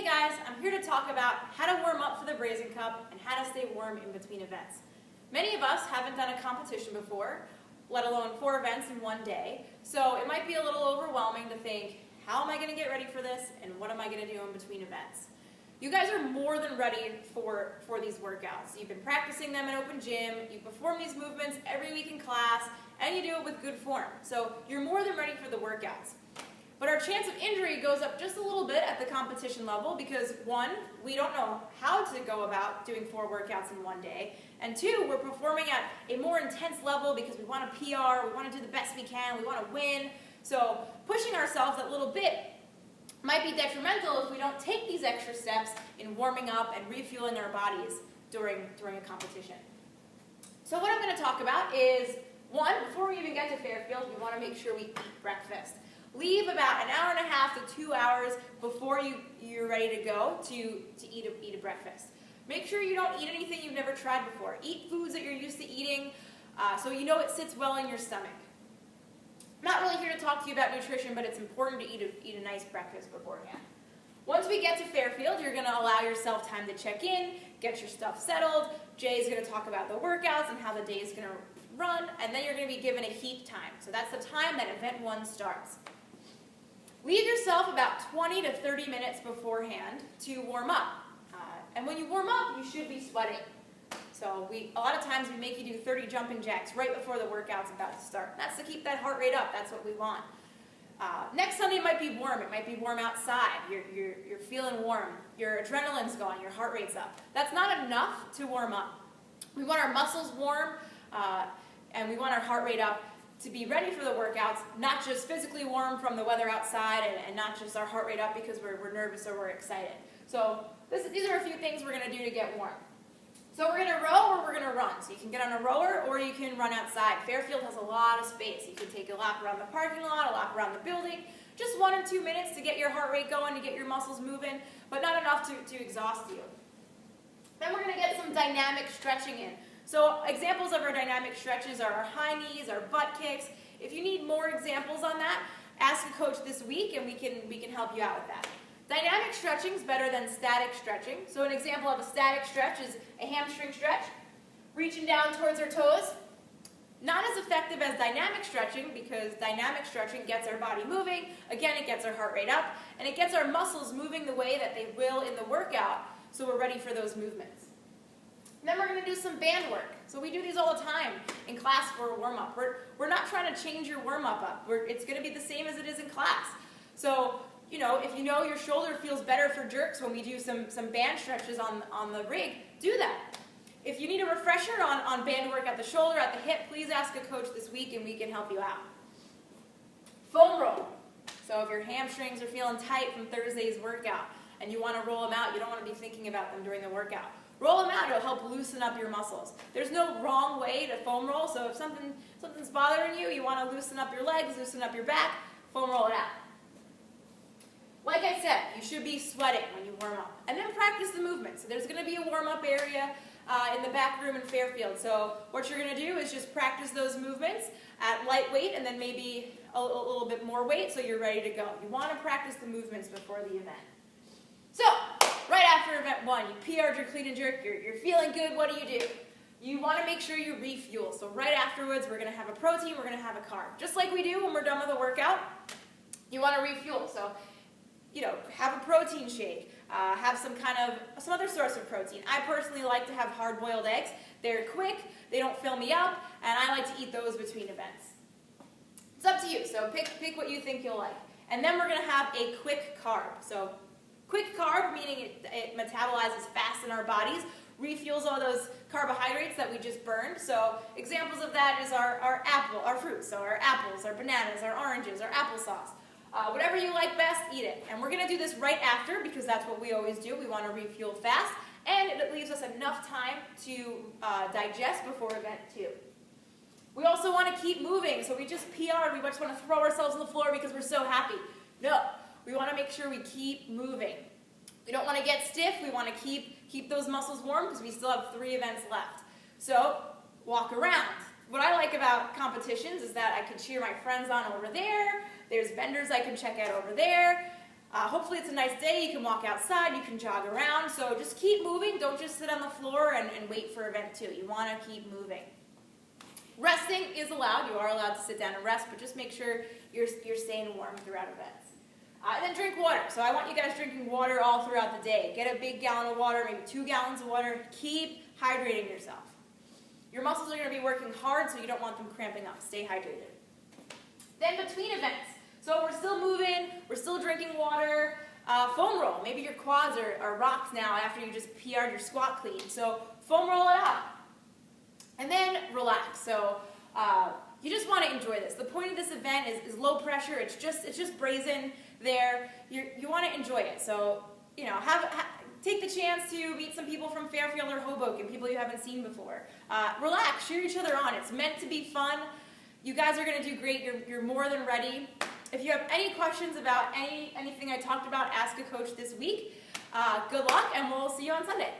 guys, I'm here to talk about how to warm up for the Brazen Cup and how to stay warm in between events. Many of us haven't done a competition before, let alone 4 events in one day, so it might be a little overwhelming to think, how am I going to get ready for this and what am I going to do in between events? You guys are more than ready for these workouts. You've been practicing them in open gym, you perform these movements every week in class, and you do it with good form. So you're more than ready for the workouts. But our chance of injury goes up just a little bit at the competition level because 1, we don't know how to go about doing 4 workouts in one day, and 2, we're performing at a more intense level because we want to PR, we want to do the best we can, we want to win. So pushing ourselves that little bit might be detrimental if we don't take these extra steps in warming up and refueling our bodies during a competition. So what I'm going to talk about is, 1, before we even get to Fairfield, we want to make sure we eat breakfast. Leave about an hour and a half to 2 hours before you're ready to go to eat a breakfast. Make sure you don't eat anything you've never tried before. Eat foods that you're used to eating so you know it sits well in your stomach. I'm not really here to talk to you about nutrition, but it's important to eat a nice breakfast beforehand. Once we get to Fairfield, you're going to allow yourself time to check in, get your stuff settled. Jay's going to talk about the workouts and how the day is going to run, and then you're going to be given a heat time. So that's the time that event 1 starts. Leave yourself about 20 to 30 minutes beforehand to warm up. And when you warm up, you should be sweating. So a lot of times we make you do 30 jumping jacks right before the workout's about to start. That's to keep that heart rate up. That's what we want. Next Sunday might be warm. It might be warm outside. You're feeling warm. Your adrenaline's going. Your heart rate's up. That's not enough to warm up. We want our muscles warm, and we want our heart rate up to be ready for the workouts, not just physically warm from the weather outside and not just our heart rate up because we're nervous or we're excited. So these are a few things we're going to do to get warm. So we're going to row or we're going to run. So you can get on a rower or you can run outside. Fairfield has a lot of space. You can take a lap around the parking lot, a lap around the building. Just 1 or 2 minutes to get your heart rate going, to get your muscles moving, but not enough to exhaust you. Then we're going to get some dynamic stretching in. So examples of our dynamic stretches are our high knees, our butt kicks. If you need more examples on that, ask a coach this week and we can help you out with that. Dynamic stretching is better than static stretching. So an example of a static stretch is a hamstring stretch, reaching down towards our toes. Not as effective as dynamic stretching because dynamic stretching gets our body moving. Again, it gets our heart rate up and it gets our muscles moving the way that they will in the workout so we're ready for those movements. Then we're going to do some band work. So we do these all the time in class for a warm-up. We're not trying to change your warm-up up. It's going to be the same as it is in class. So, if you know your shoulder feels better for jerks when we do some band stretches on the rig, do that. If you need a refresher on band work at the shoulder, at the hip, please ask a coach this week and we can help you out. Foam roll. So if your hamstrings are feeling tight from Thursday's workout and you want to roll them out, you don't want to be thinking about them during the workout. Roll them out, it'll help loosen up your muscles. There's no wrong way to foam roll, so if something's bothering you, you want to loosen up your legs, loosen up your back, foam roll it out. Like I said, you should be sweating when you warm up. And then practice the movement. So there's going to be a warm-up area in the back room in Fairfield. So what you're going to do is just practice those movements at light weight and then maybe a little bit more weight so you're ready to go. You want to practice the movements before the event. So, right after event 1, you PR'd your clean and jerk, you're feeling good, what do? You want to make sure you refuel. So right afterwards, we're going to have a protein, we're going to have a carb. Just like we do when we're done with the workout, you want to refuel. So, have a protein shake, have some other source of protein. I personally like to have hard-boiled eggs. They're quick, they don't fill me up, and I like to eat those between events. It's up to you, so pick what you think you'll like. And then we're going to have a quick carb. So quick carb, meaning it metabolizes fast in our bodies, refuels all those carbohydrates that we just burned. So examples of that is our fruits, so our apples, our bananas, our oranges, our applesauce. Whatever you like best, eat it. And we're going to do this right after because that's what we always do. We want to refuel fast, and it leaves us enough time to digest before event 2. We also want to keep moving, so we just PR'd, we just want to throw ourselves on the floor because we're so happy. No. We want to make sure we keep moving. We don't want to get stiff. We want to keep those muscles warm because we still have 3 events left. So walk around. What I like about competitions is that I can cheer my friends on over there. There's vendors I can check out over there. Hopefully it's a nice day, you can walk outside, you can jog around, so just keep moving. Don't just sit on the floor and wait for event 2. You want to keep moving. Resting is allowed. You are allowed to sit down and rest, but just make sure you're staying warm throughout events. And then drink water. So I want you guys drinking water all throughout the day. Get a big gallon of water, maybe 2 gallons of water. Keep hydrating yourself. Your muscles are going to be working hard, so you don't want them cramping up. Stay hydrated. Then between events. So we're still moving, we're still drinking water. Foam roll. Maybe your quads are rocked now after you just PR'd your squat clean. So foam roll it out. And then relax. So you just want to enjoy this. The point of this event is low pressure. It's just brazen there. You want to enjoy it. So take the chance to meet some people from Fairfield or Hoboken, people you haven't seen before. Relax, cheer each other on. It's meant to be fun. You guys are going to do great. You're more than ready. If you have any questions about anything I talked about, ask a coach this week. Good luck, and we'll see you on Sunday.